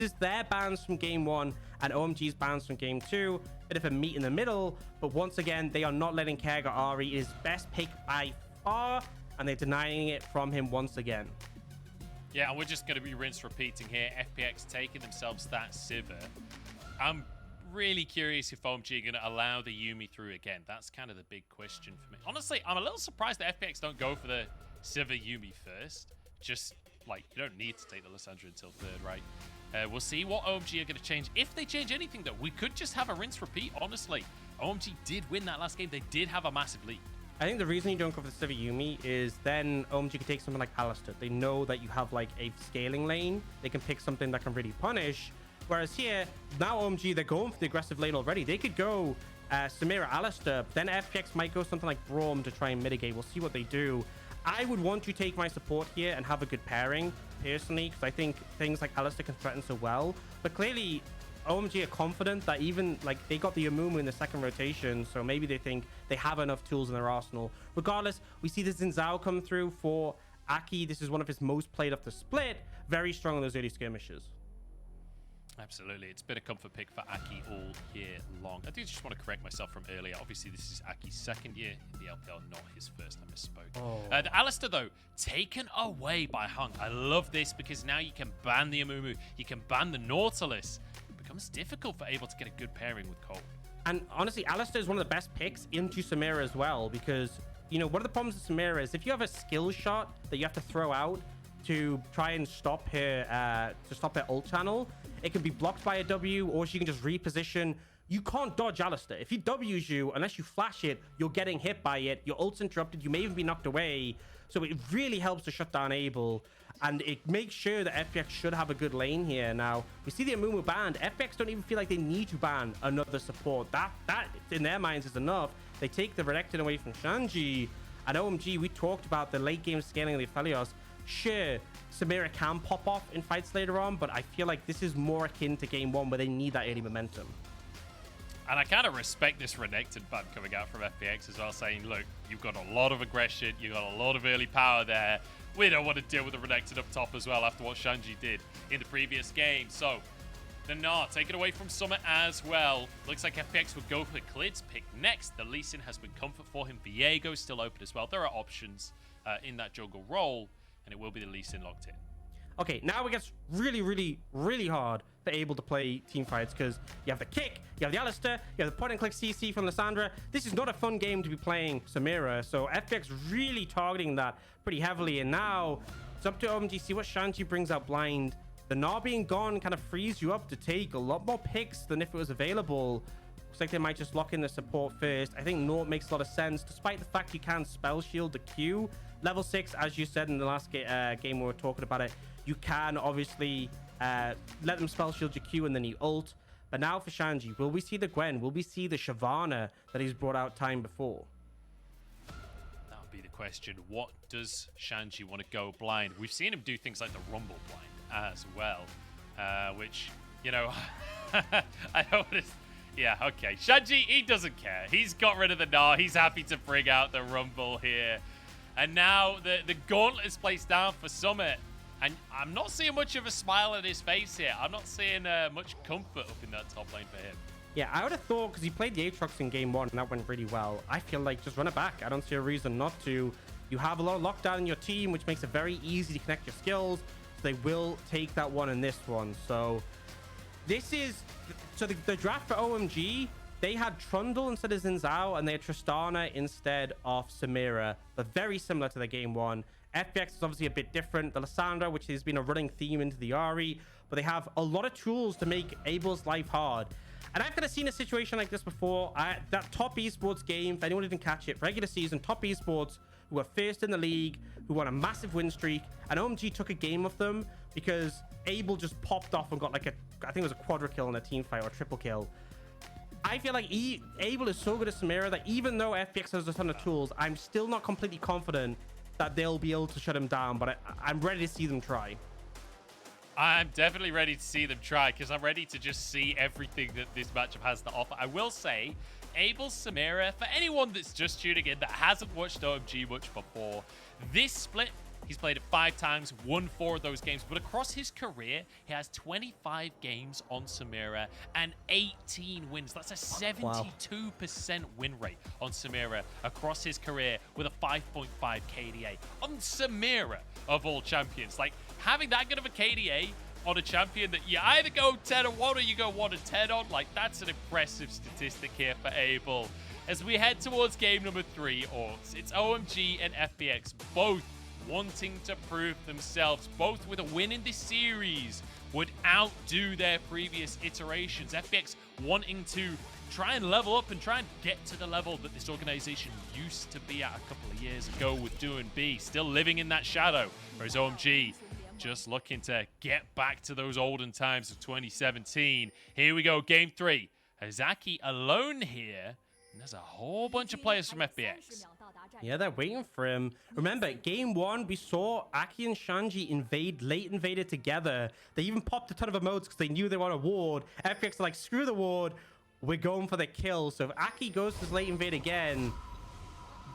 is their bans from game 1 and OMG's bans from game 2. Bit of a meet in the middle, but once again, they are not letting Kerr get Ahri. It is best pick by far, and they're denying it from him once again. Yeah, and we're just going to be rinse repeating here. FPX taking themselves that Sivir. I'm really curious if OMG are going to allow the Yuumi through again. That's kind of the big question for me. Honestly, I'm a little surprised that FPX don't go for the Sivir Yuumi first. Just, like, you don't need to take the Lissandra until third, right? We'll see what OMG are going to change. If they change anything, though, we could just have a rinse repeat, honestly. OMG did win that last game. They did have a massive lead. I think the reason you don't go for the Sivir Yuumi is then OMG can take something like Alistar. They know that you have like a scaling lane. They can pick something that can really punish. Whereas here, now OMG, they're going for the aggressive lane already. They could go Samira, Alistar, then FPX might go something like Braum to try and mitigate. We'll see what they do. I would want to take my support here and have a good pairing, personally, because I think things like Alistar can threaten so well. But clearly, OMG are confident that even like they got the Amumu in the second rotation, so maybe they think they have enough tools in their arsenal. Regardless, we see the Xin Zhao come through for Aki. This is one of his most played off the split. Very strong in those early skirmishes. Absolutely. It's been a comfort pick for Aki all year long. I do just want to correct myself from earlier. Obviously, this is Aki's second year in the LPL, not his first. I misspoke. Oh. The Alistar, though, taken away by Hung. I love this because now you can ban the Amumu. You can ban the Nautilus. It becomes difficult for able to get a good pairing with Cold. And honestly, Alistar is one of the best picks into Samira as well, because, you know, one of the problems with Samira is if you have a skill shot that you have to throw out to try and stop her ult channel, it can be blocked by a W, or she can just reposition. You can't dodge Alistar. If he W's you, unless you flash it, you're getting hit by it. Your ult's interrupted. You may even be knocked away. So it really helps to shut down Abel. And it makes sure that FPX should have a good lane here. Now, we see the Amumu banned. FPX don't even feel like they need to ban another support. That in their minds is enough. They take the Renekton away from Shanji. And OMG, we talked about the late game scaling of the Aphelios. Sure, Samira can pop off in fights later on, but I feel like this is more akin to game 1 where they need that early momentum. And I kind of respect this Renekton ban coming out from FPX as well, saying, look, you've got a lot of aggression, you've got a lot of early power there. We don't want to deal with the Renekton up top as well after what Shanji did in the previous game. So, the Gnar taken away from Summit as well. Looks like FPX would go for Clid's pick next. The Lee Sin has been comfort for him. Viego's still open as well. There are options in that jungle role, and it will be the Lee Sin locked in. Okay, now it gets really, really, really hard for Abel to play team fights because you have the kick, you have the Alistar, you have the point-and-click CC from Lissandra. This is not a fun game to be playing Samira, so FPX really targeting that pretty heavily. And now it's up to OMG, see what Shanji brings out blind. The Gnar being gone kind of frees you up to take a lot more picks than if it was available. Looks like they might just lock in the support first. I think Naught makes a lot of sense, despite the fact you can spell shield the Q. Level 6, as you said in the last game we were talking about it, you can obviously let them spell shield your Q and then you ult. But now for Shanji, will we see the Gwen? Will we see the Shyvana that he's brought out time before? That would be the question. What does Shanji want to go blind? We've seen him do things like the Rumble blind as well, which, you know, I noticed. Yeah, okay. Shanji, he doesn't care. He's got rid of the Gnar. He's happy to bring out the Rumble here. And now the gauntlet is placed down for Summit. And I'm not seeing much of a smile on his face here. I'm not seeing much comfort up in that top lane for him. Yeah, I would have thought, because he played the aatrox in game 1 and that went really well. I feel like just run it back. I don't see a reason not to. You have a lot of lockdown in your team, which makes it very easy to connect your skills. So they will take that one in this one. So this is... So the draft for OMG, they had Trundle instead of Xin Zhao, and they had Tristana instead of Samira. But very similar to the game 1. FPX is obviously a bit different. The Lissandra, which has been a running theme into the Ahri, but they have a lot of tools to make Abel's life hard. And I've kind of seen a situation like this before. That top esports game, if anyone didn't catch it, regular season, top esports, who were first in the league, who won a massive win streak, and OMG took a game of them because Abel just popped off and got like I think it was a quadra kill in a team fight or a triple kill. I feel like Abel is so good at Samira that even though FPX has a ton of tools, I'm still not completely confident that they'll be able to shut him down, but I'm ready to see them try. I'm definitely ready to see them try because I'm ready to just see everything that this matchup has to offer. I will say, Abel Samira, for anyone that's just tuning in that hasn't watched OMG much before, this split He's played it 5 times, won 4 of those games. But across his career, he has 25 games on Samira and 18 wins. That's a 72% win rate on Samira across his career with a 5.5 KDA. On Samira, of all champions. Like, having that good of a KDA on a champion that you either go 10-1 or you go 1-10 on, like, that's an impressive statistic here for Abel. As we head towards game number 3, it's OMG and FPX, both wanting to prove themselves, both with a win in this series would outdo their previous iterations. FPX wanting to try and level up and try and get to the level that this organization used to be at a couple of years ago with doing B, still living in that shadow, whereas OMG just looking to get back to those olden times of 2017. Here we go, game 3. Hazaki alone here, and there's a whole bunch of players from FPX. Yeah, they're waiting for him. Remember, game 1, we saw Ahri and Shanji late invaded together. They even popped a ton of emotes because they knew they wanted a ward. FPX are like, screw the ward. We're going for the kill. So if Ahri goes to this late invade again,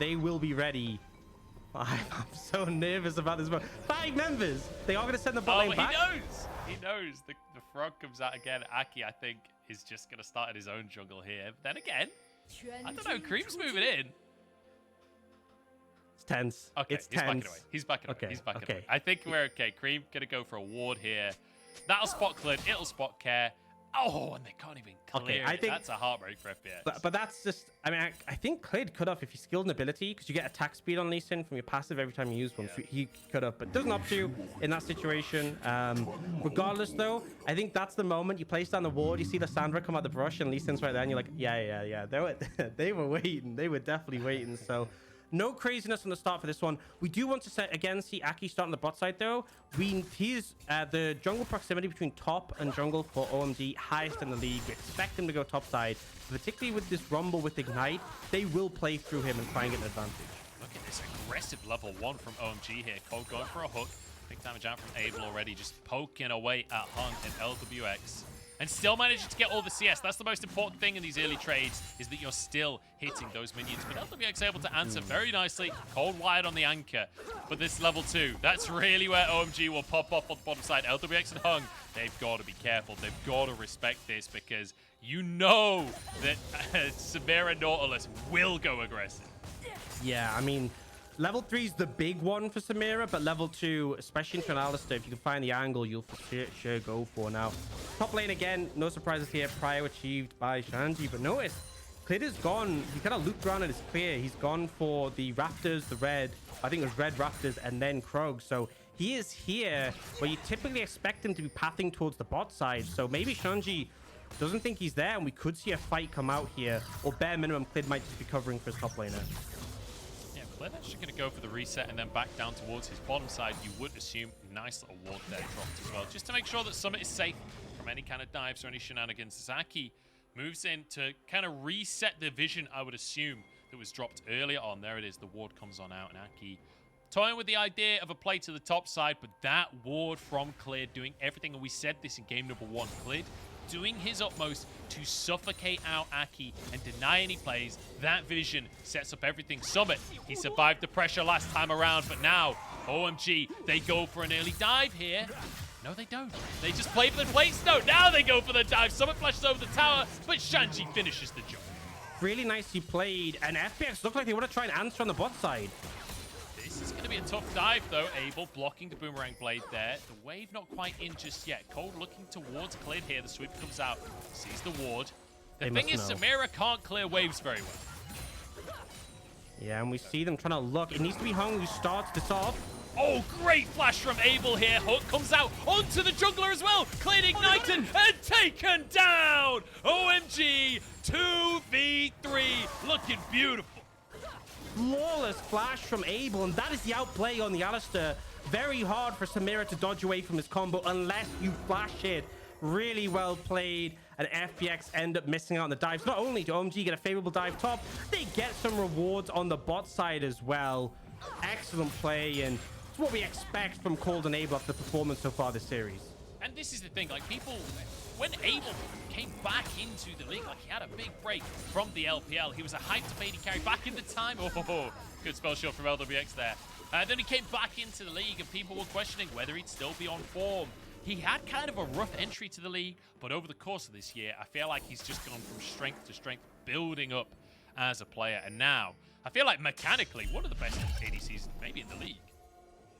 they will be ready. I'm so nervous about this. 5 members. They are going to send the bot lane back. He knows. The frog comes out again. Ahri, I think, is just going to start in his own jungle here. But then again, I don't know. Creme's moving in. It's tense. Okay, it's tense. He's backing away. He's backing away. I think we're okay. Creme going to go for a ward here. That'll spot Clid. It'll spot Care. Oh, and they can't even clear it. I think that's a heartbreak for FPX. But that's just, I mean, I think Clid could have if he skilled an ability, because you get attack speed on Lee Sin from your passive every time you use one. So he could have, but doesn't opt to in that situation. Regardless, though, I think that's the moment you place down the ward, you see Lissandra come out the brush, and Lee Sin's right there, and you're like, yeah. They were waiting. They were definitely waiting. So no craziness on the start for this one. We do want to see Ahri start on the bot side, though. He's the jungle proximity between top and jungle for OMG highest in the league. We expect him to go top side, particularly with this rumble with Ignite. They will play through him and try and get an advantage. Look at this aggressive level 1 from OMG here. Cole going for a hook. Big damage out from Abel already, just poking away at Hung and Lwx. And still managing to get all the CS. That's the most important thing in these early trades, is that you're still hitting those minions. But Lwx able to answer very nicely. Cold wired on the anchor. But this level 2, that's really where OMG will pop off on the bottom side. Lwx and Hung, they've got to be careful. They've got to respect this, because you know that Samira Nautilus will go aggressive. Yeah, I mean, level 3 is the big one for Samira, but level 2, especially into an Alistar, if you can find the angle, you'll for sure go for. Now, top lane again, no surprises here. Prior achieved by Shanji, but notice, Clid is gone. He kind of looped around and it's clear. He's gone for the Raptors, the red. I think it was red Raptors and then Krog. So he is here where you typically expect him to be pathing towards the bot side. So maybe Shanji doesn't think he's there, and we could see a fight come out here. Or bare minimum, Clid might just be covering for his top laner. Clid actually going to go for the reset and then back down towards his bottom side. You would assume nice little ward there dropped as well, just to make sure that Summit is safe from any kind of dives or any shenanigans. Sasaki moves in to kind of reset the vision, I would assume, that was dropped earlier on. There it is. The ward comes on out, and Ahri toying with the idea of a play to the top side, but that ward from Clid doing everything, and we said this in game number 1, Clid doing his utmost to suffocate out Ahri and deny any plays. That vision sets up everything. Summit, he survived the pressure last time around, but now OMG, they go for an early dive here. No, they don't. They just play for the plates. No, now they go for the dive. Summit flashes over the tower, but Shanji finishes the job. Really nicely played, and FPX looked like they want to try and answer on the bot side. This is going to be a tough dive, though. Abel blocking the boomerang blade there. The wave not quite in just yet. Cold looking towards Clid here. The sweep comes out, sees the ward. The thing is, Samira can't clear waves very well. Yeah, and we see them trying to look. It needs to be Hung who starts this off. Oh, great flash from Abel here. Hook comes out onto the jungler as well. Clid ignited and taken down. OMG 2v3, looking beautiful. Flawless flash from Abel, and that is the outplay on the Alistar. Very hard for Samira to dodge away from his combo unless you flash it. Really well played, and FPX end up missing out on the dives. Not only do OMG get a favorable dive top, they get some rewards on the bot side as well. Excellent play, and it's what we expect from Cold and Abel after the performance so far this series. And this is the thing, like, people, when Abel came back into the league, like, he had a big break from the LPL. He was a hyped AD carry back in the time. Oh, good spell shot from Lwx there. Then he came back into the league, and people were questioning whether he'd still be on form. He had kind of a rough entry to the league, but over the course of this year, I feel like he's just gone from strength to strength, building up as a player. And now, I feel like mechanically, one of the best ADCs maybe in the league.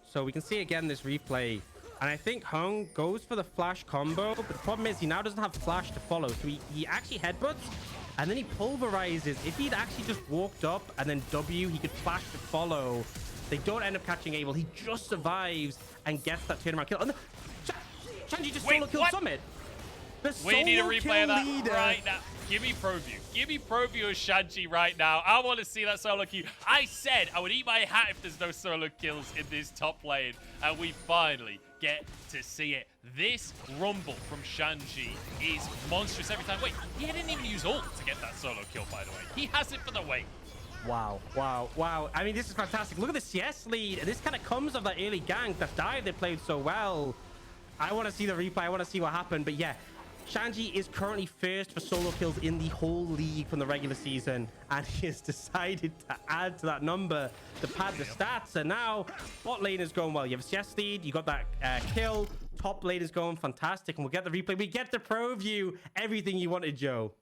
So we can see again this replay. And I think Hung goes for the flash combo, but the problem is he now doesn't have flash to follow. So he actually headbutts, and then he pulverizes. If he'd actually just walked up and then W, he could flash to follow. They don't end up catching Abel. He just survives and gets that turnaround kill. And Shanji just solo killed Summit. We need a replay of that right now. Give me ProView. Give me ProView of Shanji right now. I want to see that solo kill. I said I would eat my hat if there's no solo kills in this top lane. And we finally get to see it. This rumble from Shanji is monstrous every time. Wait, he didn't even use ult to get that solo kill, by the way. He has it for the wait. Wow, wow, wow. I mean, this is fantastic. Look at the CS lead. This kind of comes of that early gank, that dive they played so well. I want to see the replay. I want to see what happened. But yeah, Shanji is currently first for solo kills in the whole league from the regular season. And he has decided to add to that number to pad the stats. And now bot lane is going well. You have a CS lead. You got that kill. Top lane is going fantastic. And we'll get the replay. We get the pro view. Everything you wanted, Joe.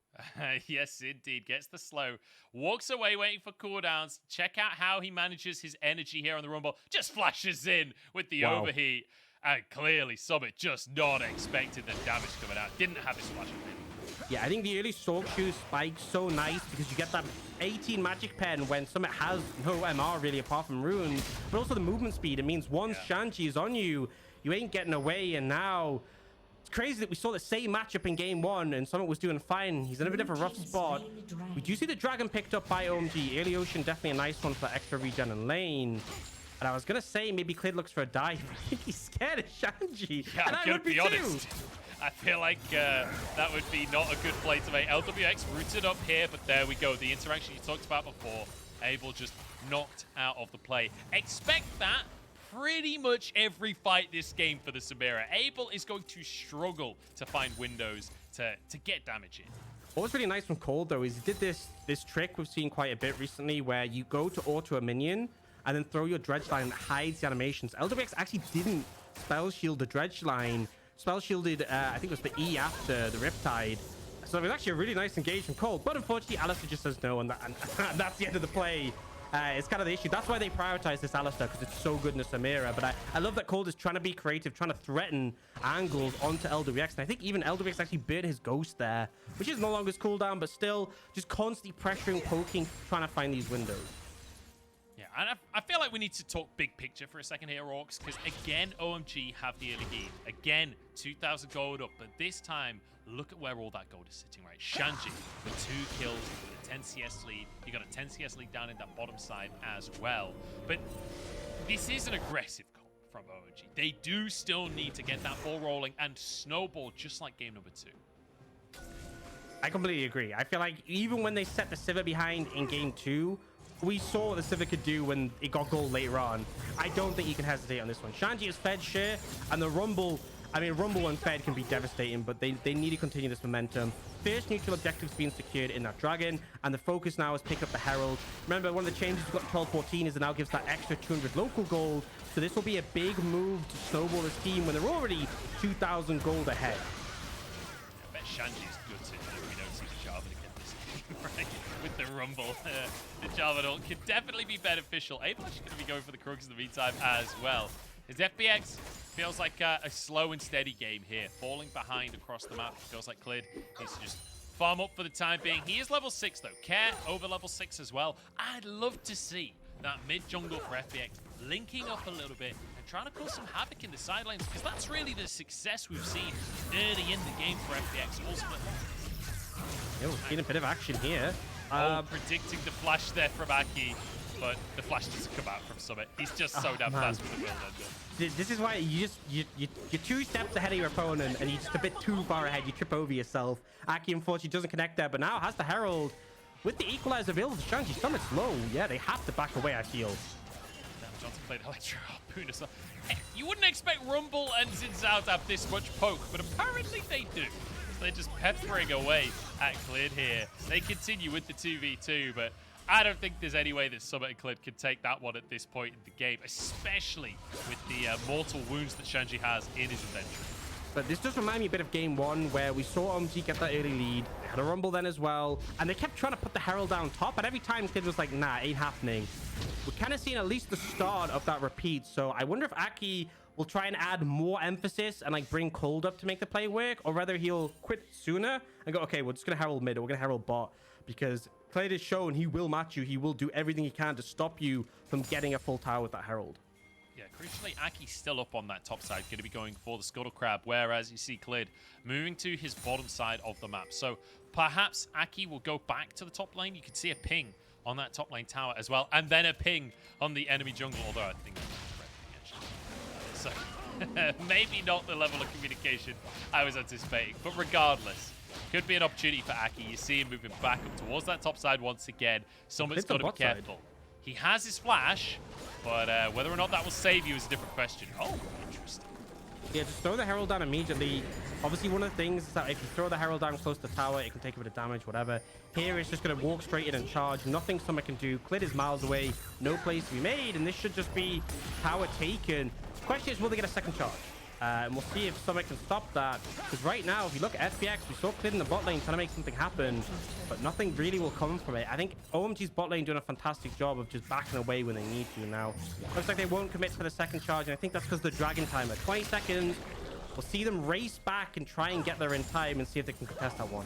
Yes, indeed. Gets the slow. Walks away waiting for cooldowns. Check out how he manages his energy here on the Rumble. Just flashes in with the overheat. And clearly, Summit just not expected the damage coming out. Didn't have his flash in. Yeah, I think the early Sork Shoe spike's so nice because you get that 18 magic pen when Summit has no MR really apart from runes. But also the movement speed. It means once Shanji is on you, you ain't getting away. And now it's crazy that we saw the same matchup in game one and Summit was doing fine. He's in a bit of a rough spot. We do see the dragon picked up by OMG. Early Ocean, definitely a nice one for extra regen and lane. And I was going to say maybe Clid looks for a dive. I think he's scared of Shanji. Yeah, and I'm going to be honest. I feel like that would be not a good play to make. Lwx rooted up here, but there we go. The interaction you talked about before. Abel just knocked out of the play. Expect that pretty much every fight this game for the Samira. Abel is going to struggle to find windows to get damage in. What was really nice from Cold, though, is he did this trick we've seen quite a bit recently where you go to auto a minion and then throw your dredge line that hides the animations. Lwx actually didn't spell shield the dredge line. Spell shielded, I think it was the E after the Riptide. So it was actually a really nice engage from Cold. But unfortunately, Alistar just says no, and that's the end of the play. It's kind of the issue. That's why they prioritize this Alistar, because it's so good in the Samira. But I love that Cold is trying to be creative, trying to threaten angles onto Lwx. And I think even Lwx actually burned his ghost there, which is no longer his cooldown, but still just constantly pressuring, poking, trying to find these windows. Yeah, and I feel like we need to talk big picture for a second here, Aux, because again, OMG have the early lead. Again, 2,000 gold up, but this time, look at where all that gold is sitting, right? Shanji with 2 kills with a 10 CS lead. You got a 10 CS lead down in that bottom side as well. But this is an aggressive call from OMG. They do still need to get that ball rolling and snowball just like game number 2. I completely agree. I feel like even when they set the Sivir behind in game 2, we saw what the Sivir could do when it got gold later on. I don't think you can hesitate on this one. Shanji is fed share, and the Rumble, I mean, Rumble and fed can be devastating, but they need to continue this momentum. First neutral objectives being secured in that dragon, and the focus now is pick up the Herald. Remember, one of the changes we've got 12-14 is it now gives that extra 200 local gold, so this will be a big move to snowball this team when they're already 2,000 gold ahead. I bet Shanji's good to we don't see the Jarvan again this game, right? With the Rumble. The Jarvan ult could definitely be beneficial. Abel actually going to be going for the Krugs in the meantime as well. His FPX feels like a slow and steady game here. Falling behind across the map. Feels like Clid needs to just farm up for the time being. He is level 6 though. Care over level 6 as well. I'd love to see that mid jungle for FPX linking up a little bit and trying to cause some havoc in the side lanes, because that's really the success we've seen early in the game for FPX. Ultimately. Yeah, we've seen a bit of action here. Predicting the flash there from Ahri, but the flash doesn't come out from Summit. He's just so damn fast with the whirlwind. This is why you're 2 steps ahead of your opponent and you're just a bit too far ahead. You trip over yourself. Ahri unfortunately doesn't connect there, but now has the Herald with the equalizer available to Shanji. Summit's low. Yeah, they have to back away, I feel. Damn, Johnson played Electro Harpoon as well. You wouldn't expect Rumble and Xin Zhao to have this much poke, but apparently they do. They're just peppering away at Clid here. They continue with the 2v2, but I don't think there's any way that Summit and Clid can take that one at this point in the game, especially with the mortal wounds that Shanji has in his inventory. But this does remind me a bit of game 1, where we saw OMG get that early lead. They had a rumble then as well, and they kept trying to put the Herald down top, and every time Clid was like, nah, ain't happening. We're kind of seeing at least the start of that repeat, so I wonder if Ahri will try and add more emphasis and like bring Cold up to make the play work, or whether he'll quit sooner and go, okay, we're just gonna Herald mid, or we're gonna Herald bot, because Clid has shown he will match you. He will do everything he can to stop you from getting a full tower with that Herald. Yeah, crucially, Ahri's still up on that top side, going to be going for the Scuttle Crab, whereas you see Clid moving to his bottom side of the map. So perhaps Ahri will go back to the top lane. You can see a ping on that top lane tower as well, and then a ping on the enemy jungle, although I think that's correct, actually. So maybe not the level of communication I was anticipating, but regardless, could be an opportunity for Ahri. You see him moving back up towards that top side once again. Summit's got to be careful. He has his flash, but whether or not that will save you is a different question. Oh, interesting. Yeah, just throw the Herald down immediately. Obviously, one of the things is that if you throw the Herald down close to the tower, it can take a bit of damage, whatever. Here, it's just going to walk straight in and charge. Nothing Summit can do. Clid is miles away. No plays to be made, and this should just be tower taken. The question is, will they get a second charge? And we'll see if Summit can stop that. Because right now, if you look at FPX, we saw Clid in the bot lane trying to make something happen, but nothing really will come from it. I think OMG's bot lane doing a fantastic job of just backing away when they need to now. Looks like they won't commit for the second charge, and I think that's because of the Dragon timer. 20 seconds. We'll see them race back and try and get there in time and see if they can contest that one.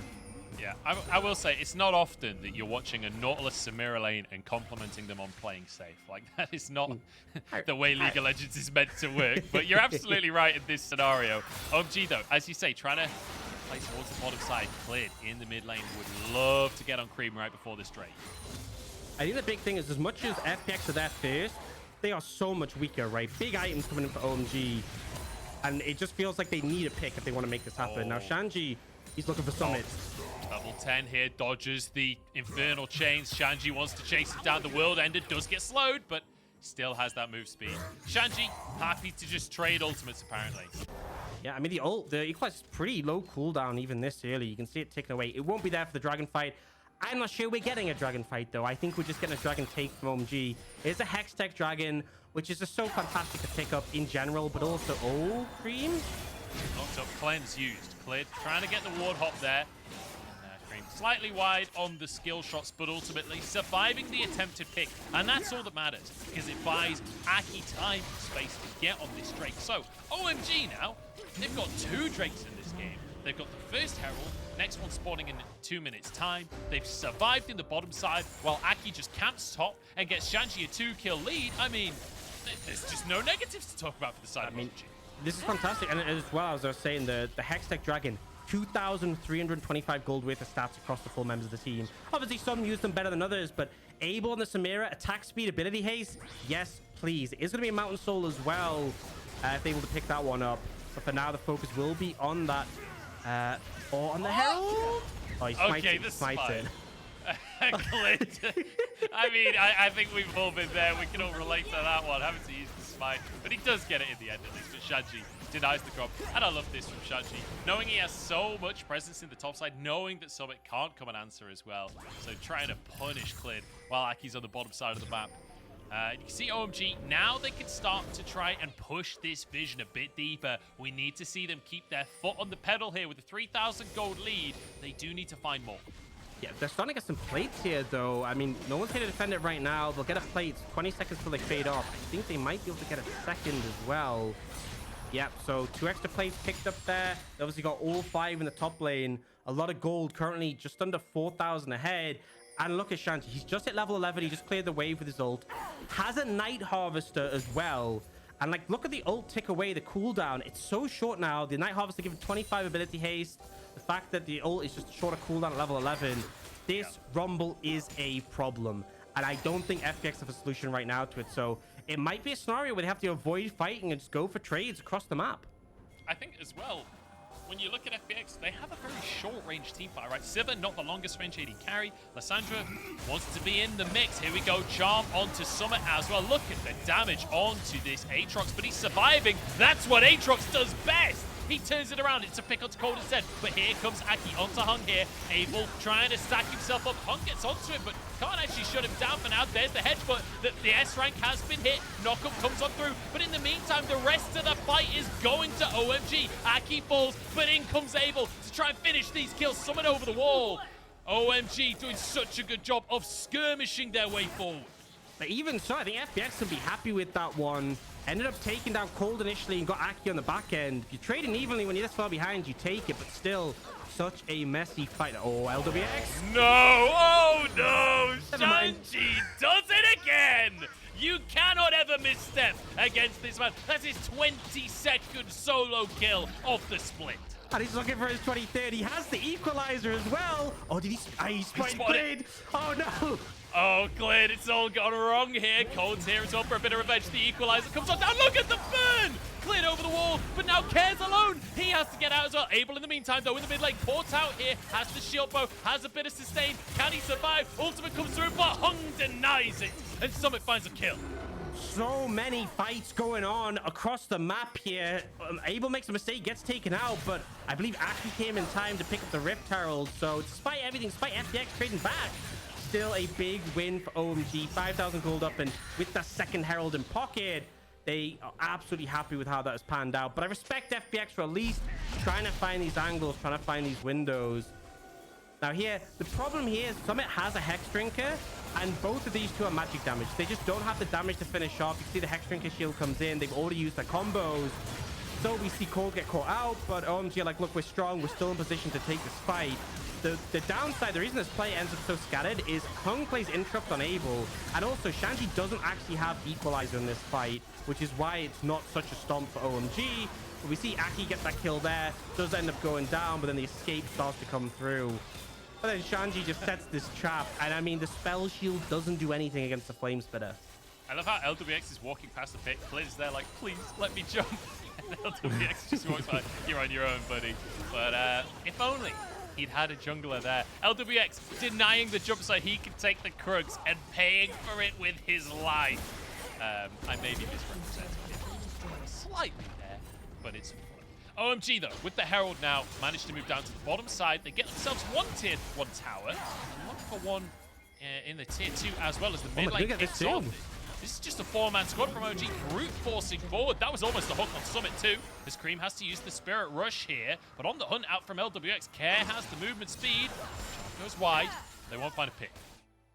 Yeah, I will say, it's not often that you're watching a Nautilus Samira lane and complimenting them on playing safe. Like, that is not the way League of Legends is meant to work. But you're absolutely right in this scenario. OMG, though, as you say, trying to play towards the bottom side. Clid in the mid lane would love to get on Creme right before this Drake. I think the big thing is, as much as FPX are there first, they are so much weaker, right? Big items coming in for OMG. And it just feels like they need a pick if they want to make this happen. Now, Shanji, he's looking for Summit. Level 10 here, dodges the Infernal Chains. Shanji wants to chase him down. The World Ender does get slowed, but still has that move speed. Shanji, happy to just trade ultimates, apparently. Yeah, I mean, the ult, the Equalize is pretty low cooldown even this early. You can see it ticking away. It won't be there for the dragon fight. I'm not sure we're getting a dragon fight, though. I think we're just getting a dragon take from OMG. It's a Hex Tech dragon, which is just so fantastic to pick up in general, but also, oh, Creme? Knocked up, cleanse used. Clid trying to get the ward hop there. Creme slightly wide on the skill shots, but ultimately surviving the attempted pick. And that's all that matters, because it buys Ahri time and space to get on this Drake. So, OMG now, they've got 2 Drakes in this game. They've got the first Herald, next one spawning in 2 minutes time. They've survived in the bottom side, while Ahri just camps top and gets Shanji a 2-kill lead. I mean, there's just no negatives to talk about for the side of OMG. This is fantastic, and as well as I was saying, the Hextech Dragon, 2,325 gold worth of stats across the full members of the team. Obviously, some use them better than others, but Able on the Samira, attack speed, ability haste, yes, please. It is going to be a Mountain Soul as well, if they're able to pick that one up. But for now, the focus will be on that, or on the Herald. Oh, he's okay, the smite. Clid. I mean, I think we've all been there. We can all relate to that one. Having to use the smite, but he does get it in the end at least. But Shanji denies the drop, and I love this from Shanji, knowing he has so much presence in the top side, knowing that Summit can't come and answer as well. So trying to punish Clid while Ahri's on the bottom side of the map. You can see OMG, now they can start to try and push this vision a bit deeper. We need to see them keep their foot on the pedal here with a 3,000 gold lead. They do need to find more. Yeah, they're starting to get some plates here, though. I mean, no one's here to defend it right now. They'll get a plate 20 seconds till they fade off. I think they might be able to get a second as well. Yep, so 2 extra plates picked up there. They obviously got all 5 in the top lane. A lot of gold, currently just under 4,000 ahead. And look at Shanji. He's just at level 11. He just cleared the wave with his ult. Has a Night Harvester as well. And, like, look at the ult tick away, the cooldown. It's so short now. The Night Harvester given 25 ability haste. The fact that the ult is just a shorter cooldown at level 11. This Rumble is a problem. And I don't think FPX have a solution right now to it. So it might be a scenario where they have to avoid fighting and just go for trades across the map. I think as well, when you look at FPX, they have a very short-range teamfight, right? Sivir, not the longest-range AD carry. Lissandra wants to be in the mix. Here we go. Charm onto Summit as well. Look at the damage onto this Aatrox, but he's surviving. That's what Aatrox does best. He turns it around. It's a pick onto Cold instead. But here comes Ahri onto Hung here. Abel trying to stack himself up. Hung gets onto him, but can't actually shut him down for now. There's the hedge, but the S rank has been hit. Knockup comes on through. But in the meantime, the rest of the fight is going to OMG. Ahri falls, but in comes Abel to try and finish these kills. Summon over the wall. OMG doing such a good job of skirmishing their way forward. But even so, I think FPX would be happy with that one. Ended up taking down Cold initially and got Ahri on the back end. You're trading evenly when you're this far behind, you take it, but still such a messy fight. Oh, LWX. No! Oh no! Shanji does it again! You cannot ever misstep against this man. That's his 22nd solo kill of the split. And he's looking for his 23rd. He has the equalizer as well. Oh, did he? He spotted Clid. Oh no! Oh, Clid, it's all gone wrong here. Cold's here as well for a bit of revenge. The equalizer comes on down. Look at the burn! Clid over the wall, but now Cares alone. He has to get out as well. Abel in the meantime, though, in the mid lane. Ports out here, has the shield bow, has a bit of sustain. Can he survive? Ultimate comes through, but Hung denies it. And Summit finds a kill. So many fights going on across the map here. Abel makes a mistake, gets taken out, but I believe Ahri came in time to pick up the Rift Herald. So despite everything, despite FPX trading back, still a big win for OMG. 5,000 gold up, and with that second Herald in pocket, they are absolutely happy with how that has panned out. But I respect FPX for at least trying to find these angles, trying to find these windows. Now here, the problem here is Summit has a Hex Drinker, and both of these two are magic damage. They just don't have the damage to finish off. You see the Hex Drinker shield comes in. They've already used their combos. So we see Cold get caught out, but OMG are like, look, we're strong. We're still in position to take this fight. The downside, the reason this play ends up so scattered is Hung plays Interrupt on Abel, and also Shanji doesn't actually have Equalizer in this fight, which is why it's not such a stomp for OMG. But we see Ahri get that kill there, does end up going down, but then the escape starts to come through. But then Shanji just sets this trap, and I mean, the spell shield doesn't do anything against the Flame Spitter. I love how LWX is walking past the pit. Clid is there like, please, let me jump. And LWX just walks by, you're on your own, buddy. But if only he'd had a jungler there. LWX denying the jump so he could take the Krugs and paying for it with his life. I may be misrepresenting it slightly there, but it's fun. OMG, though, with the Herald now, managed to move down to the bottom side. They get themselves one tier 1 tower, 1-for-1 in the tier 2, as well as the mid lane kicks off. This is just a 4-man squad from OMG, brute forcing forward. That was almost a hook on Summit too, as Creme has to use the Spirit Rush here. But on the hunt out from LWX, Care has the movement speed. Goes wide. They won't find a pick.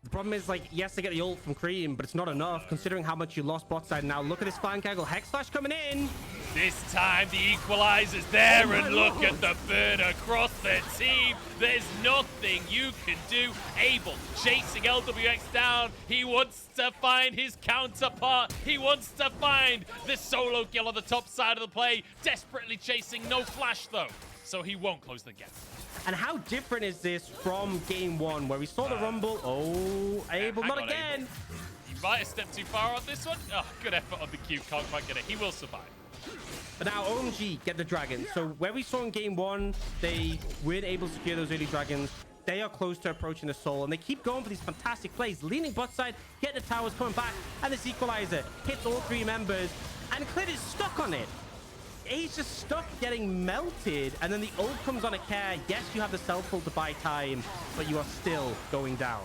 The problem is, like, yes, they get the ult from Creme, but it's not enough considering how much you lost bot side. Now look at this flank angle. Hex Slash coming in. This time the equalizer's there, and look at the burn across the team. There's nothing you can do. Abel chasing LWX down. He wants to find his counterpart. He wants to find the solo kill on the top side of the play. Desperately chasing, no flash though, so he won't close the gap. And how different is this from game 1 where we saw the rumble? Oh, Abel, not again. Abel. He might have stepped too far on this one. Oh, good effort on the Q. Can't quite get it. He will survive. But now OMG get the dragon. So where we saw in game 1, they weren't able to secure those early dragons. They are close to approaching the soul, and they keep going for these fantastic plays. Leaning bot side, getting the towers, coming back, and this equalizer hits all 3 members, and Clid is stuck on it. He's just stuck getting melted, and then the ult comes on a Care. Yes, you have the self-ult to buy time, but you are still going down.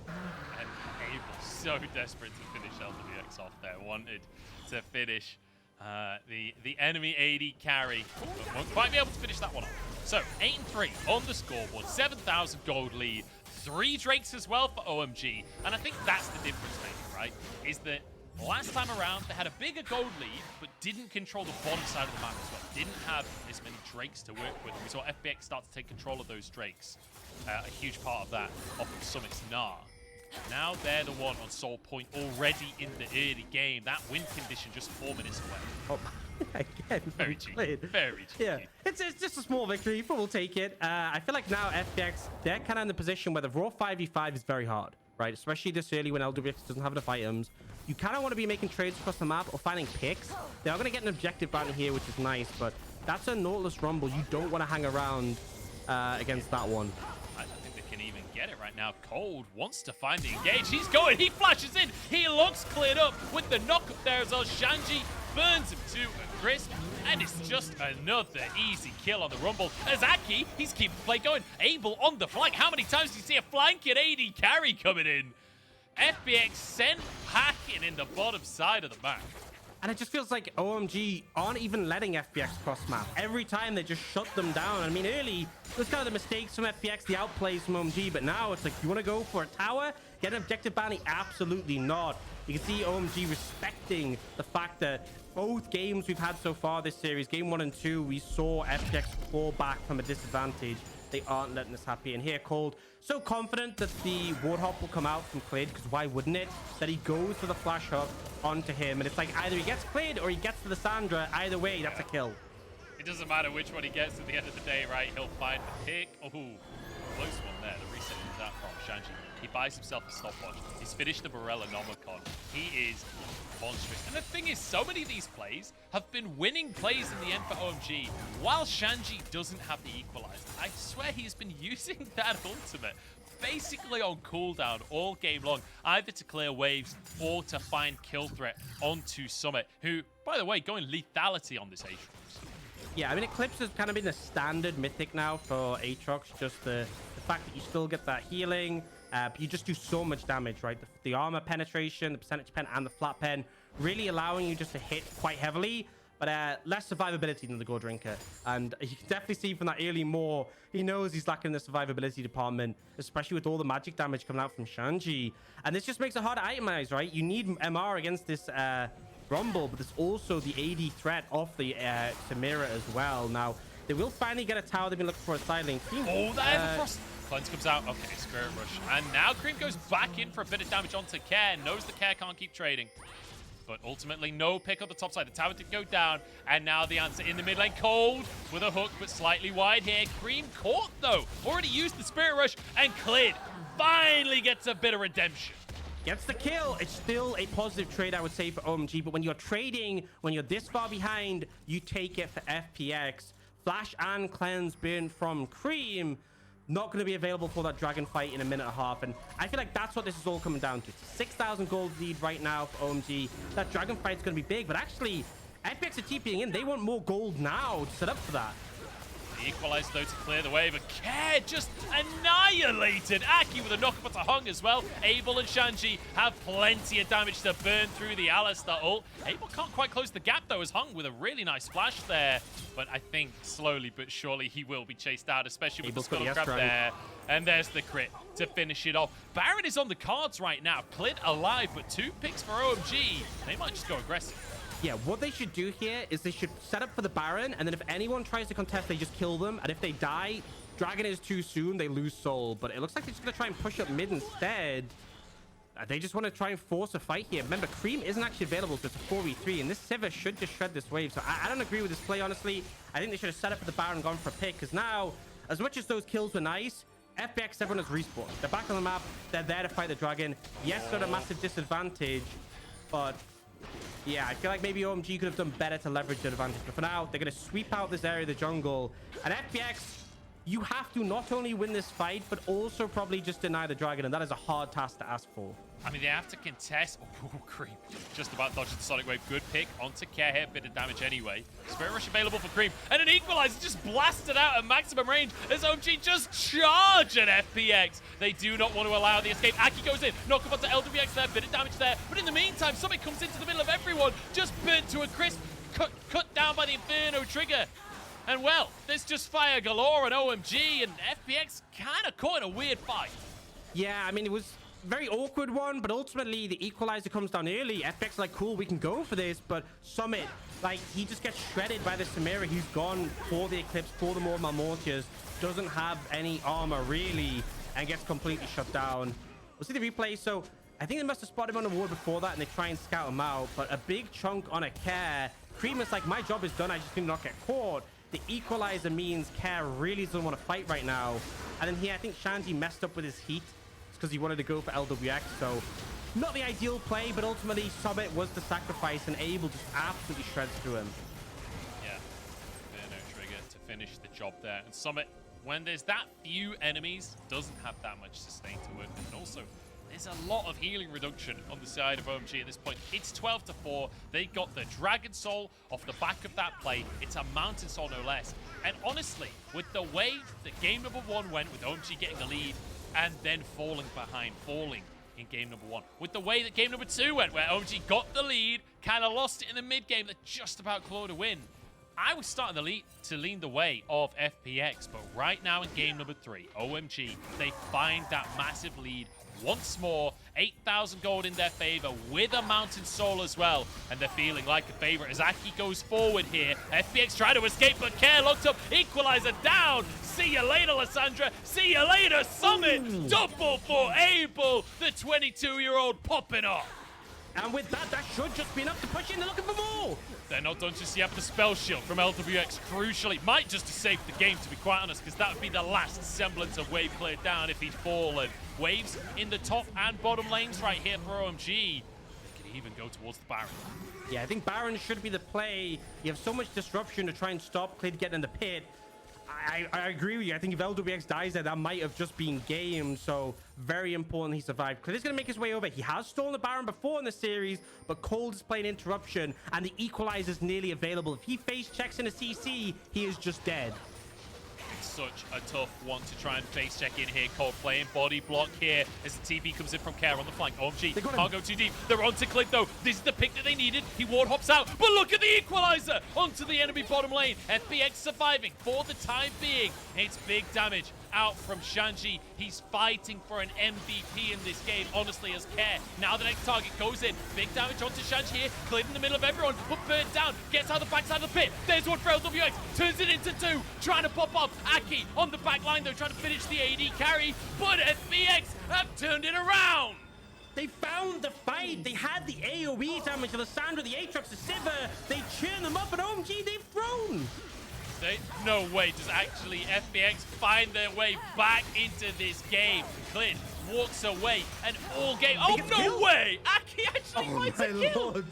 And Abel, so desperate to finish LWX off there. Wanted to finish the enemy AD carry, but won't quite be able to finish that one off. So 8-3 on the scoreboard, 7,000 gold lead, 3 Drakes as well for OMG, and I think that's the difference, maybe, right? Is that last time around, they had a bigger gold lead, but didn't control the bottom side of the map as well. Didn't have as many Drakes to work with. We saw FPX start to take control of those Drakes. A huge part of that off of Summit's Gnar. Now they're the one on Soul Point already in the early game. That win condition just 4 minutes away. Oh, again, very cheeky. Very cheeky. Yeah, it's just a small victory, but we'll take it. I feel like now FPX, they're kind of in the position where the raw 5v5 is very hard, right? Especially this early when LWX doesn't have enough items. You kind of want to be making trades across the map or finding picks. They are going to get an objective bounty here, which is nice, but that's a Nautilus Rumble. You don't want to hang around against that one. I don't think they can even get it right now. Cold wants to find the engage. He's going. He flashes in. He looks cleared up with the knock up there as well. Shanji burns him to a crisp, and it's just another easy kill on the Rumble. As Aki, he's keeping play going. Abel on the flank. How many times do you see a flanking AD carry coming in? FPX sent packing in the bottom side of the map. And it just feels like OMG aren't even letting FPX cross map. Every time they just shut them down. I mean, early, it was kind of the mistakes from FPX, the outplays from OMG, but now it's like, you want to go for a tower? Get an objective bounty? Absolutely not. You can see OMG respecting the fact that both games we've had so far this series, game 1 and 2, we saw FPX claw back from a disadvantage. They aren't letting us happy. And here, Cold, so confident that the Warthog will come out from Clid, because why wouldn't it? That he goes for the flash hook onto him, and it's like either he gets Clid or he gets to Lissandra. Either way, that's a kill. It doesn't matter which one he gets at the end of the day, right? He'll find the pick. Oh, close one there. The reset is that from Shanji. He buys himself a stopwatch. He's finished the Morella Nomicon. He is monstrous. And the thing is, so many of these plays have been winning plays in the end for OMG, while Shanji doesn't have the equalizer. I swear he's been using that ultimate basically on cooldown all game long, either to clear waves or to find kill threat onto Summit, who, by the way, going lethality on this Aatrox. Yeah, I mean, Eclipse has kind of been the standard mythic now for Aatrox. Just the fact that you still get that healing, but you just do so much damage, right? The armor penetration, the percentage pen, and the flat pen really allowing you just to hit quite heavily, but less survivability than the Gore Drinker. And you can definitely see from that early Moore, he knows he's lacking in the survivability department, especially with all the magic damage coming out from Shanji. And this just makes it hard to itemize, right? You need MR against this Rumble, but there's also the AD threat of the Samira as well. Now, they will finally get a tower. They've been looking for a side lane. Oh, that Everfrost. Cleanse comes out. Okay, Spirit Rush. And now Creme goes back in for a bit of damage onto Care. Knows the Care can't keep trading. But ultimately, no pick on the top side. The tower did go down. And now the answer in the mid lane. Cold with a hook, but slightly wide here. Creme caught, though. Already used the Spirit Rush. And Clid finally gets a bit of redemption. Gets the kill. It's still a positive trade, I would say, for OMG. But when you're trading, when you're this far behind, you take it for FPX. Flash and Cleanse burn from Creme. Not going to be available for that dragon fight in a minute and a half. And I feel like that's what this is all coming down to. It's a 6,000 gold lead right now for OMG. That dragon fight's going to be big. But actually, FPX are TPing in. They want more gold now to set up for that. The equalizer, though, to clear the way, but Care just annihilated. Aki with a knock-up onto Hung as well. Abel and Shanji have plenty of damage to burn through the Alistar ult. Abel can't quite close the gap, though, as Hung with a really nice splash there. But I think slowly but surely he will be chased out, especially with the Skull Crab there. And there's the crit to finish it off. Baron is on the cards right now. Clid alive, but 2 picks for OMG. They might just go aggressive. Yeah, what they should do here is they should set up for the Baron, and then if anyone tries to contest, they just kill them. And if they die, Dragon is too soon, they lose soul. But it looks like they're just going to try and push up mid instead. They just want to try and force a fight here. Remember, Creme isn't actually available, so it's a 4v3, and this Sivir should just shred this wave. So I don't agree with this play, honestly. I think they should have set up for the Baron and gone for a pick, because now, as much as those kills were nice, FPX, everyone has respawned. They're back on the map. They're there to fight the Dragon. Yes, they're at a massive disadvantage, but yeah, I feel like maybe OMG could have done better to leverage their advantage. But for now, they're going to sweep out this area of the jungle. And FPX, you have to not only win this fight, but also probably just deny the Dragon. And that is a hard task to ask for. I mean, they have to contest. Oh, Creme just about dodged the Sonic Wave. Good pick onto Care here. Bit of damage anyway. Spirit Rush available for Creme. And an Equalizer just blasted out at maximum range as OMG just charge at FPX. They do not want to allow the escape. Aki goes in. Knock up onto Lwx there. Bit of damage there. But in the meantime, Summit comes into the middle of everyone. Just burnt to a crisp. Cut down by the Inferno trigger. And well, there's just fire galore on OMG. And FPX kind of caught in a weird fight. Yeah, I mean, it was very awkward one, but ultimately the equalizer comes down early. FX like, cool, we can go for this, but Summit, like, he just gets shredded by the Samira. He's gone for the Eclipse, for the more Malmortias, doesn't have any armor really, and gets completely shut down. We'll see the replay. So I think they must have spotted him on the ward before that, and they try and scout him out, but a big chunk on a Care. Creme is like, my job is done, I just need to not get caught. The equalizer means Care really doesn't want to fight right now. And then here, I think Shanji messed up with his heat because he wanted to go for Lwx, so not the ideal play, but ultimately Summit was the sacrifice, and Abel just absolutely shreds through him. Yeah, no trigger to finish the job there. And Summit, when there's that few enemies, doesn't have that much sustain to work with. And also, there's a lot of healing reduction on the side of OMG at this point. It's 12-4. They got the Dragon Soul off the back of that play. It's a Mountain Soul, no less. And honestly, with the way that game number 1 went, with OMG getting the lead and then falling behind, falling in game number 1, with the way that game number 2 went, where OMG got the lead, kind of lost it in the mid game, that just about clawed a win, I was starting to lean the way of FPX, but right now in game number 3, OMG, they find that massive lead once more. 8,000 gold in their favor with a Mountain Soul as well, and they're feeling like a favorite as Ahri goes forward here. FPX try to escape, but Care locked up. Equalizer down. See you later, Lissandra. See you later, Summit. Double for Abel, the 22-year-old popping off. And with that, that should just be enough to push in. They're looking for more. They're not done just yet. The spell shield from Lwx crucially might just have saved the game, to be quite honest, because that would be the last semblance of wave cleared down if he'd fallen. Waves in the top and bottom lanes right here for OMG. They could even go towards the Baron. Yeah, I think Baron should be the play. You have so much disruption to try and stop Clid getting in the pit. I agree with you. I think if Lwx dies there, that might have just been game. So very important he survived. Clid is going to make his way over. He has stolen the Baron before in the series, but Cold is playing interruption, and the equalizer is nearly available. If he face checks in a CC, he is just dead. Such a tough one to try and face check in here. Cold playing body block here as the TP comes in from Care on the flank. OMG can't go too deep. They're onto Clid though. This is the pick that they needed. He ward hops out, but look at the equalizer onto the enemy bottom lane. FPX surviving for the time being. It's big damage out from Shanji. He's fighting for an MVP in this game, honestly, as Care. Now the next target goes in. Big damage onto Shanji here. Clid in the middle of everyone, but burnt down. Gets out the backside of the pit. There's one for Lwx. Turns it into 2. Trying to pop up. Ahri on the back line, though, trying to finish the AD carry. But FPX have turned it around. They found the fight. They had the AoE damage of Lissandra, the aatrox, the Sivir. They churn them up, and OMG, they've thrown. No way does actually FPX find their way back into this game. Clid walks away and all game. Oh, no way! Ahri actually finds a kill. Lord.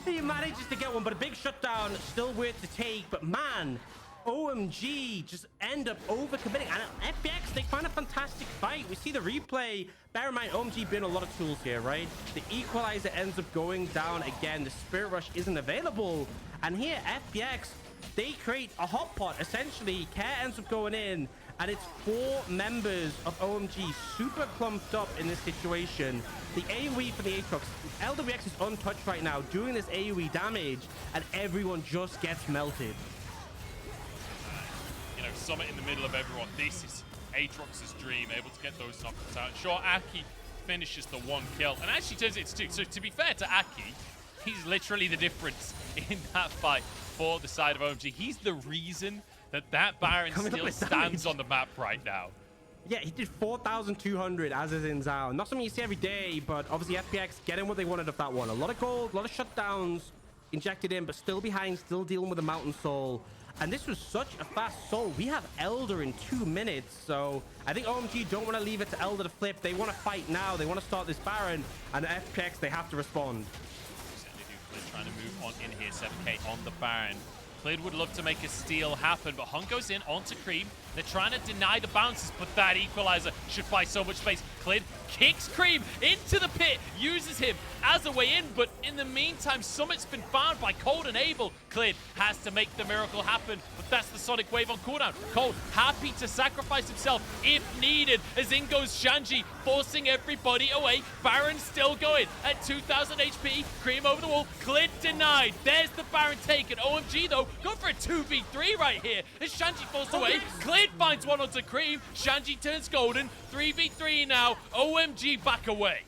He manages to get one, but a big shutdown still worth to take. But man, OMG just end up overcommitting. And FPX, they find a fantastic fight. We see the replay. Bear in mind, OMG been a lot of tools here, right? The equalizer ends up going down again. The Spirit Rush isn't available. And here, FPX, they create a hot pot. Essentially, Care ends up going in, and it's 4 members of OMG super clumped up in this situation. The AoE for the aatrox, Lwx is untouched right now, doing this AoE damage, and everyone just gets melted. You know, Summit in the middle of everyone. This is aatrox's dream, able to get those knockouts out. Sure, Ahri finishes the 1 kill, and actually turns it into 2. So to be fair to Ahri, he's literally the difference in that fight for the side of OMG. He's the reason that Baron still stands on the map right now. Yeah, he did 4,200 as is Xin Zhao. Not something you see every day, but obviously FPX getting what they wanted of that one. A lot of gold, a lot of shutdowns injected in, but still behind, still dealing with the Mountain Soul. And this was such a fast soul. We have Elder in 2 minutes, so I think OMG don't want to leave it to Elder to flip. They want to fight now. They want to start this Baron, and FPX, they have to respond. Clid trying to move on in here. 7k on the Baron. Clid would love to make a steal happen, but Hunt goes in onto Creme. They're trying to deny the bounces, but that equalizer should buy so much space. Clid kicks Creme into the pit, uses him as a way in, but in the meantime, Summit's been found by Cold and Abel. Clid has to make the miracle happen, but that's the Sonic Wave on cooldown. Cold happy to sacrifice himself if needed, as in goes Shanji, forcing everybody away. Baron still going at 2,000 HP. Creme over the wall. Clid denied. There's the Baron taken. OMG, though, going for a 2v3 right here as Shanji falls away. Clid finds one onto Creme. Shanji turns golden. 3v3 now. OMG back away.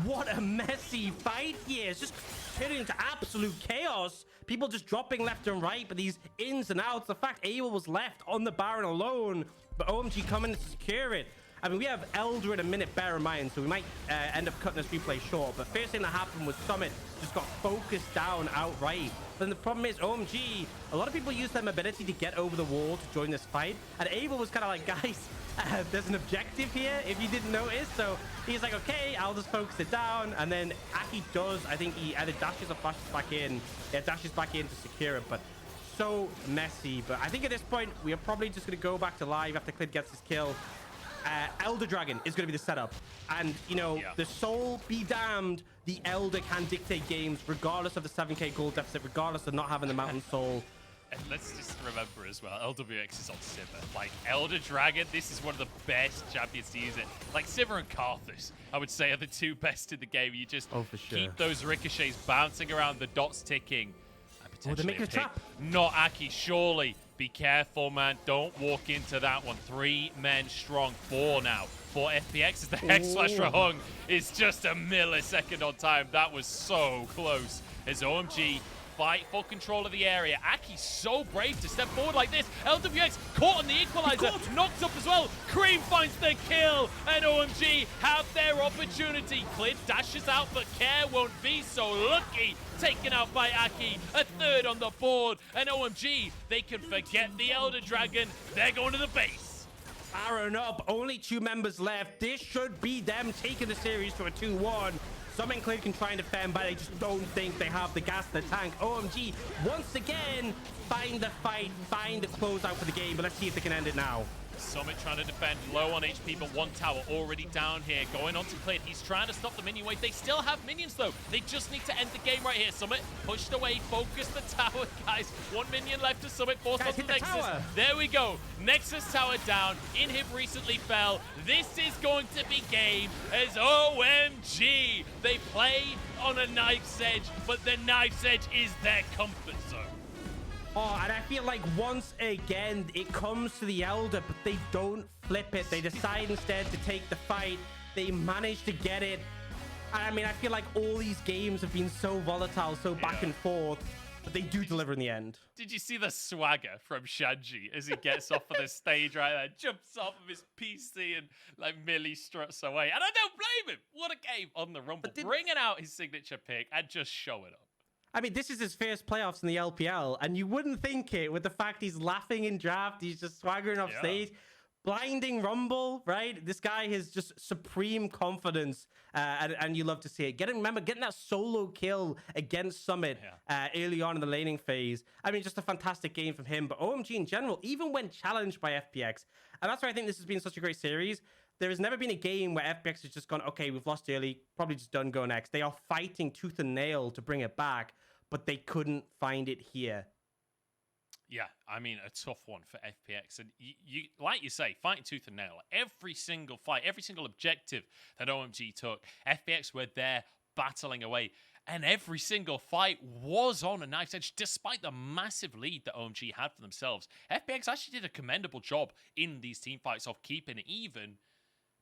What a messy fight here. It's just turning into absolute chaos. People just dropping left and right, but these ins and outs. The fact Abel was left on the Baron alone, but OMG coming to secure it. I mean, we have Elder in a minute, bear in mind, so we might end up cutting this replay short. But first thing that happened was Summit just got focused down outright. But then the problem is, OMG, a lot of people use their mobility to get over the wall to join this fight. And Abel was kind of like, guys, there's an objective here, if you didn't notice. So he's like, okay, I'll just focus it down. And then Ahri does, I think he either dashes or flashes back in. Yeah, dashes back in to secure it. But so messy. But I think at this point, we are probably just going to go back to live after Clid gets his kill. Elder Dragon is going to be the setup. And, you know, the Soul be damned, the Elder can dictate games regardless of the 7k gold deficit, regardless of not having the Mountain Soul. And let's just remember as well, Lwx is on Sivir. Like, Elder Dragon, this is one of the best champions to use it. Like, Sivir and Karthus, I would say, are the two best in the game. You just keep those ricochets bouncing around, the dots ticking. And potentially they're making a trap. Not Ahri, surely. Be careful, man. Don't walk into that one. 3 men strong. 4 now. For FPX as the Hex/Rahung is just a millisecond on time. That was so close as OMG fight for control of the area. Ahri's so brave to step forward like this. Lwx caught on the equalizer, knocked up as well. Creme finds the kill, and OMG have their opportunity. Clid dashes out, but Care won't be so lucky. Taken out by Ahri, a third on the board, and OMG, they can forget the Elder Dragon. They're going to the base. Aaron up, only 2 members left. This should be them taking the series to a 2-1. Some Clid can try and defend, but I just don't think they have the gas in the tank. OMG, once again, find the fight, find the closeout for the game, but let's see if they can end it now. Summit trying to defend, low on HP, but 1 tower already down here. Going on to Clid. He's trying to stop the minion wave. They still have minions, though. They just need to end the game right here. Summit pushed away, focus the tower, guys. 1 minion left to Summit, forced onto Nexus. There we go. Nexus tower down. Inhib recently fell. This is going to be game as OMG. They play on a knife's edge, but the knife's edge is their comfort zone. Oh, and I feel like once again, it comes to the Elder, but they don't flip it. They decide instead to take the fight. They manage to get it. I mean, I feel like all these games have been so volatile, so back and forth, but they do deliver in the end. Did you see the swagger from Shanji as he gets off of the stage right there, jumps off of his PC and like merely struts away? And I don't blame him. What a game on the Rumble. Bringing out his signature pick and just showing up. I mean, this is his first playoffs in the LPL, and you wouldn't think it with the fact he's laughing in draft. He's just swaggering off stage. Blinding Rumble, right? This guy has just supreme confidence, and you love to see it. Remember, getting that solo kill against Summit early on in the laning phase. I mean, just a fantastic game from him. But OMG in general, even when challenged by FPX, and that's why I think this has been such a great series. There has never been a game where FPX has just gone, okay, we've lost early, probably just done go next. They are fighting tooth and nail to bring it back, but they couldn't find it here. Yeah, I mean, a tough one for FPX. And you like you say, fighting tooth and nail. Every single fight, every single objective that OMG took, FPX were there battling away. And every single fight was on a knife's edge, despite the massive lead that OMG had for themselves. FPX actually did a commendable job in these team fights of keeping it even.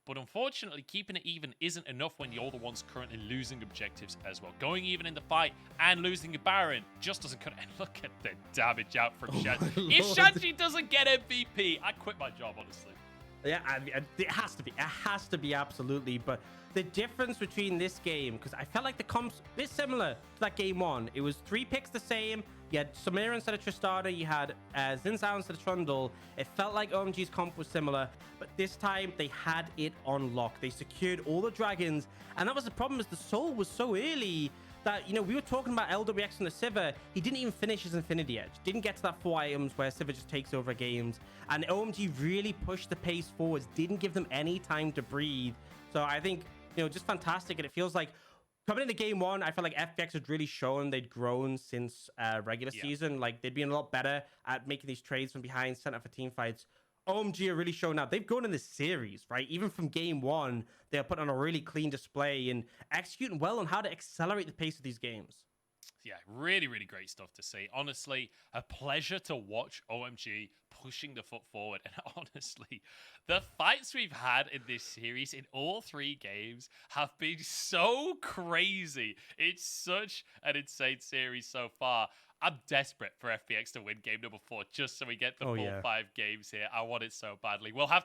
But unfortunately, keeping it even isn't enough when you're the ones currently losing objectives as well. Going even in the fight and losing a Baron just doesn't cut it. And look at the damage out from Shanji. If Shanji doesn't get MVP, I quit my job, honestly. Yeah, it has to be. It has to be, absolutely. But the difference between this game, because I felt like the comps a bit similar to that game 1. It was 3 picks the same. You had Samira instead of Tristana. You had Xin Zhao instead of Trundle. It felt like OMG's comp was similar, but this time they had it on lock. They secured all the dragons, and that was the problem, is the Soul was so early that, you know, we were talking about Lwx and the Sivir. He didn't even finish his Infinity Edge. Didn't get to that 4 items where Sivir just takes over games. And OMG really pushed the pace forwards. Didn't give them any time to breathe. So I think, you know, just fantastic. And it feels like coming into game 1, I felt like FPX had really shown they'd grown since regular season. Like, they'd been a lot better at making these trades from behind, setting up for team fights. OMG are really showing out. They've grown in this series, right? Even from game 1, they're putting on a really clean display and executing well on how to accelerate the pace of these games. Yeah, really, really great stuff to see. Honestly, a pleasure to watch OMG pushing the foot forward. And honestly, the fights we've had in this series in all 3 games have been so crazy. It's such an insane series so far. I'm desperate for FPX to win game number 4 just so we get the full 5 games here. I want it so badly. We'll have